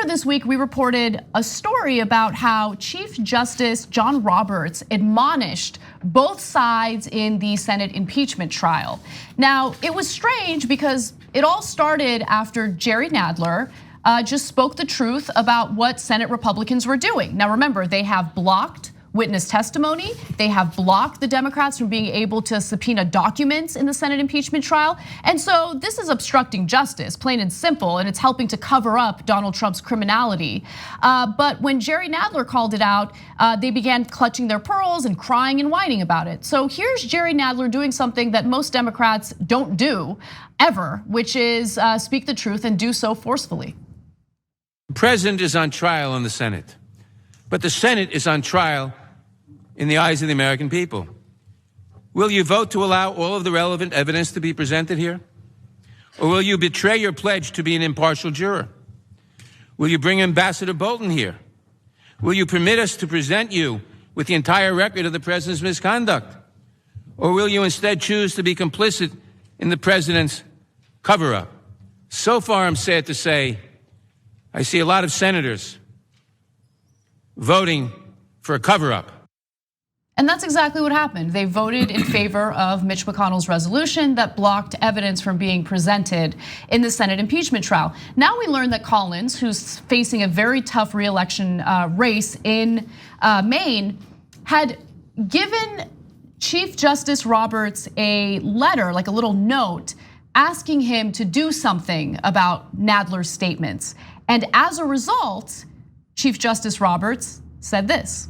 Earlier this week, we reported a story about how Chief Justice John Roberts admonished both sides in the Senate impeachment trial. Now, it was strange because it all started after Jerry Nadler just spoke the truth about what Senate Republicans were doing. Now, remember, they have blocked witness testimony. They have blocked the Democrats from being able to subpoena documents in the Senate impeachment trial. And so this is obstructing justice, plain and simple, and it's helping to cover up Donald Trump's criminality. But when Jerry Nadler called it out, they began clutching their pearls and crying and whining about it. So here's Jerry Nadler doing something that most Democrats don't do ever, which is speak the truth and do so forcefully. The president is on trial in the Senate, but the Senate is on trial in the eyes of the American people. Will you vote to allow all of the relevant evidence to be presented here? Or will you betray your pledge to be an impartial juror? Will you bring Ambassador Bolton here? Will you permit us to present you with the entire record of the president's misconduct? Or will you instead choose to be complicit in the president's cover-up? So far, I'm sad to say, I see a lot of senators voting for a cover-up. And that's exactly what happened. They voted in favor of Mitch McConnell's resolution that blocked evidence from being presented in the Senate impeachment trial. Now we learn that Collins, who's facing a very tough re-election race in Maine, had given Chief Justice Roberts a letter, like a little note, asking him to do something about Nadler's statements. And as a result, Chief Justice Roberts said this.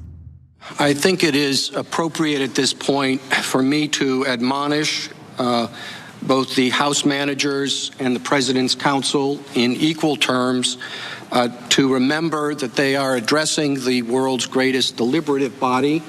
I think it is appropriate at this point for me to admonish both the House managers and the President's counsel in equal terms to remember that they are addressing the world's greatest deliberative body.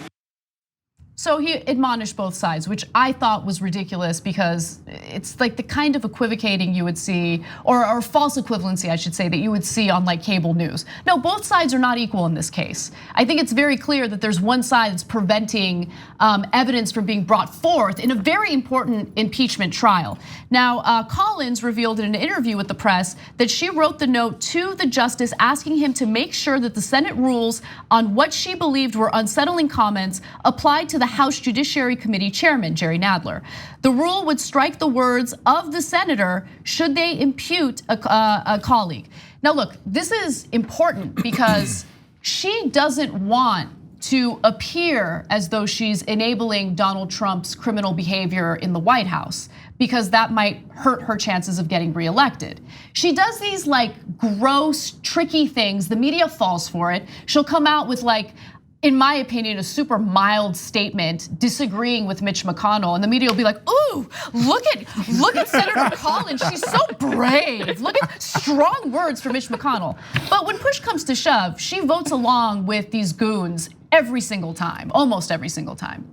So he admonished both sides, which I thought was ridiculous because it's like the kind of equivocating you would see, or false equivalency, I should say, that you would see on like cable news. No, both sides are not equal in this case. I think it's very clear that there's one side that's preventing evidence from being brought forth in a very important impeachment trial. Now, Collins revealed in an interview with the press that she wrote the note to the justice asking him to make sure that the Senate rules on what she believed were unsettling comments applied to the House Judiciary Committee chairman, Jerry Nadler. The rule would strike the words of the senator should they impute a colleague. Now look, this is important because she doesn't want to appear as though she's enabling Donald Trump's criminal behavior in the White House, because that might hurt her chances of getting reelected. She does these like gross, tricky things. The media falls for it. She'll come out with like, in my opinion, a super mild statement disagreeing with Mitch McConnell, and the media will be like, "Ooh, look at Senator Collins. She's so brave. Look at strong words for Mitch McConnell." But when push comes to shove, she votes along with these goons every single time, almost every single time.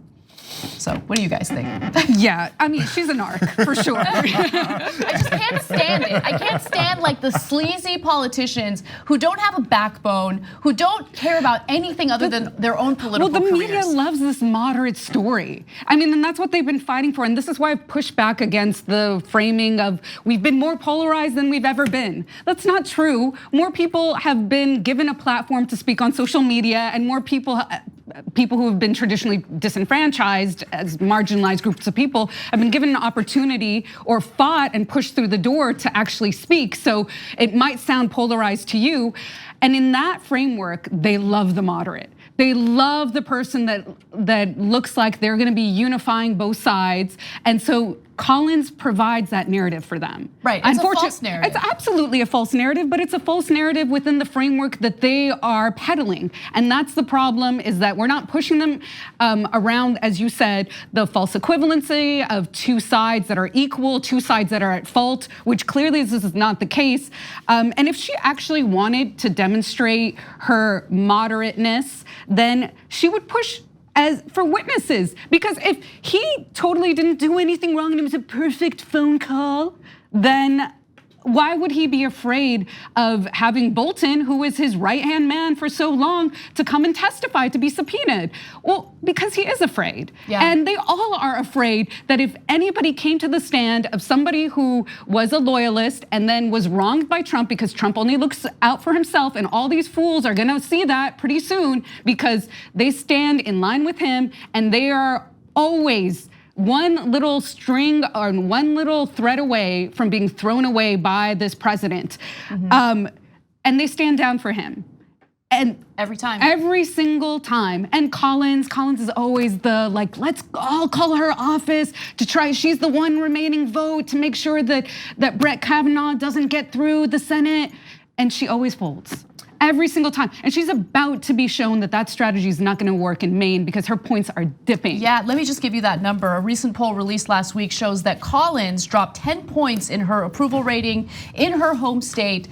So what do you guys think? Yeah, I mean, she's a narc for sure. I just can't stand it. I can't stand like the sleazy politicians who don't have a backbone, who don't care about anything other than their own political careers. Well, the media loves this moderate story. I mean, and that's what they've been fighting for. And this is why I've pushed back against the framing of we've been more polarized than we've ever been. That's not true. More people have been given a platform to speak on social media, and more people who have been traditionally disenfranchised as marginalized groups of people have been given an opportunity or fought and pushed through the door to actually speak. So it might sound polarized to you. And in that framework, they love the moderate. They love the person that looks like they're gonna be unifying both sides. And so Collins provides that narrative for them. Right, it's a false narrative. It's absolutely a false narrative, but it's a false narrative within the framework that they are peddling. And that's the problem, is that we're not pushing them around, as you said, the false equivalency of two sides that are equal, two sides that are at fault, which clearly this is not the case. And if she actually wanted to demonstrate her moderateness, then she would push as for witnesses, because if he totally didn't do anything wrong and it was a perfect phone call, then Why would he be afraid of having Bolton, who was his right-hand man for so long, to come and testify, to be subpoenaed? Well, because he is afraid. Yeah. And they all are afraid that if anybody came to the stand of somebody who was a loyalist and then was wronged by Trump, because Trump only looks out for himself, and all these fools are gonna see that pretty soon because they stand in line with him and they are always one little string or one little thread away from being thrown away by this president. And they stand down for him. And every single time. And Collins is always the like, let's all call her office to try, she's the one remaining vote to make sure that Brett Kavanaugh doesn't get through the Senate. And she always folds. Every single time. And she's about to be shown that strategy is not gonna work in Maine because her points are dipping. Yeah, let me just give you that number. A recent poll released last week shows that Collins dropped 10 points in her approval rating in her home state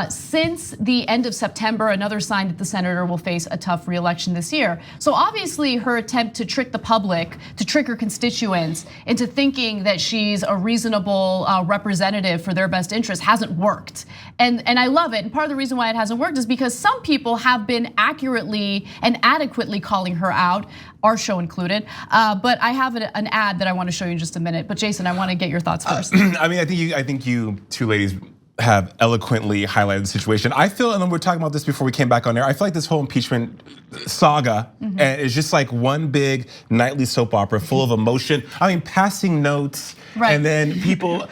since the end of September, another sign that the senator will face a tough re-election this year. So obviously her attempt to trick the public, to trick her constituents into thinking that she's a reasonable representative for their best interest hasn't worked. And I love it. And part of the reason why it hasn't worked is because some people have been accurately and adequately calling her out, our show included. But I have an ad that I want to show you in just a minute. But Jason, I want to get your thoughts first. I mean, I think you two ladies have eloquently highlighted the situation. I feel, and then we were talking about this before we came back on air, I feel like this whole impeachment saga is just like one big nightly soap opera full of emotion. I mean, passing notes, and then people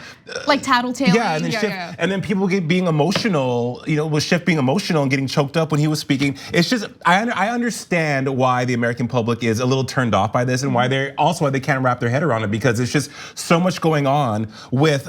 like tattletaling. Yeah, and then and then people being emotional. Was Schiff being emotional and getting choked up when he was speaking? It's just I understand why the American public is a little turned off by this, and why they can't wrap their head around it, because it's just so much going on with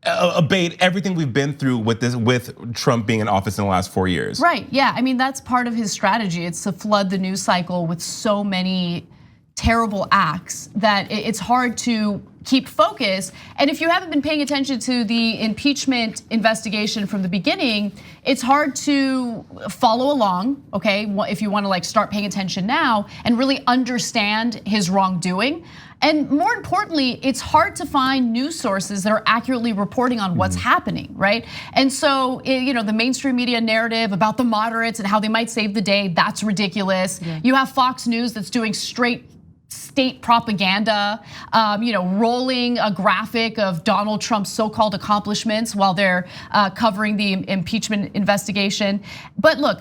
abate everything we've been through with Trump being in office in the last 4 years. Right, yeah, I mean, that's part of his strategy. It's to flood the news cycle with so many terrible acts that it's hard to keep focus. And if you haven't been paying attention to the impeachment investigation from the beginning, it's hard to follow along, okay? If you wanna start paying attention now and really understand his wrongdoing. And more importantly, it's hard to find news sources that are accurately reporting on what's happening, right? And so, the mainstream media narrative about the moderates and how they might save the day, that's ridiculous. You have Fox News that's doing straight state propaganda, rolling a graphic of Donald Trump's so-called accomplishments while they're covering the impeachment investigation. But look,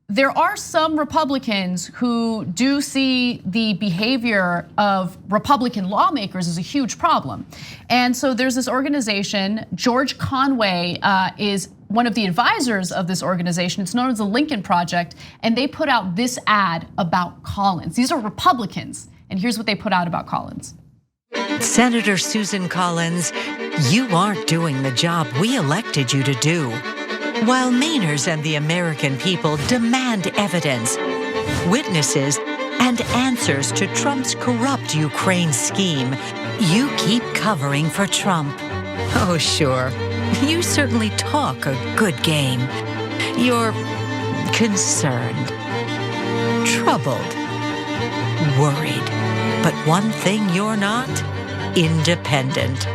there are some Republicans who do see the behavior of Republican lawmakers as a huge problem. And so there's this organization, George Conway is one of the advisors of this organization. It's known as the Lincoln Project, and they put out this ad about Collins. These are Republicans, and here's what they put out about Collins. Senator Susan Collins, you aren't doing the job we elected you to do. While Mainers and the American people demand evidence, witnesses, and answers to Trump's corrupt Ukraine scheme, you keep covering for Trump. Oh, sure, you certainly talk a good game. You're concerned, troubled, worried. But one thing you're not? Independent.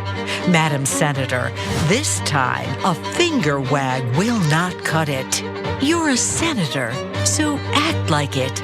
Madam Senator, this time a finger wag will not cut it. You're a senator, so act like it.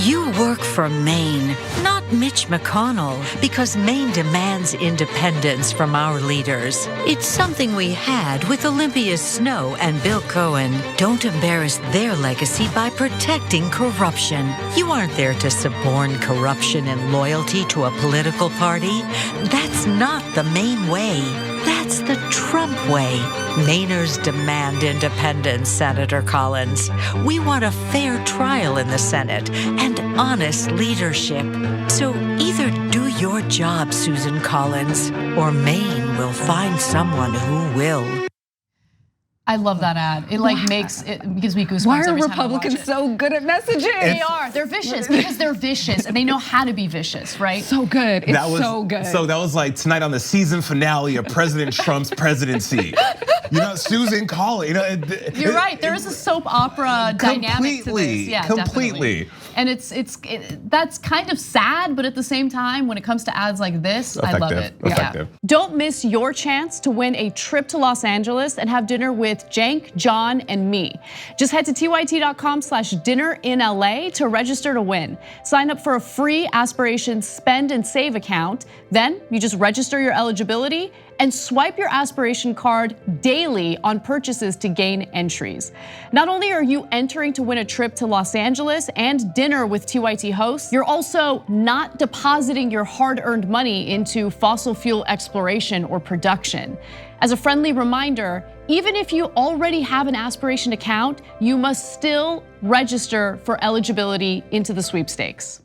You work for Maine, not Mitch McConnell, because Maine demands independence from our leaders. It's something we had with Olympia Snowe and Bill Cohen. Don't embarrass their legacy by protecting corruption. You aren't there to suborn corruption and loyalty to a political party. That's not the Maine way. That's the Trump way. Mainers demand independence, Senator Collins. We want a fair trial in the Senate and honest leadership. So either do your job, Susan Collins, or Maine will find someone who will. I love that ad. It gives me goosebumps. Why are every time Republicans I watch it. so good at messaging? They are. They're vicious because they're vicious and they know how to be vicious, right? So good. It's so good. So that was like tonight on the season finale of President Trump's presidency. Susan Collins. You're right. There is a soap opera dynamic to this. Yeah, completely. Definitely. And that's kind of sad, but at the same time, when it comes to ads like this, I love it. Effective. Yeah. Don't miss your chance to win a trip to Los Angeles and have dinner with Cenk, John, and me. Just head to tyt.com/dinnerinla to register to win. Sign up for a free Aspiration Spend and Save account. Then you just register your eligibility and swipe your Aspiration card daily on purchases to gain entries. Not only are you entering to win a trip to Los Angeles and dinner with TYT hosts, you're also not depositing your hard-earned money into fossil fuel exploration or production. As a friendly reminder, even if you already have an Aspiration account, you must still register for eligibility into the sweepstakes.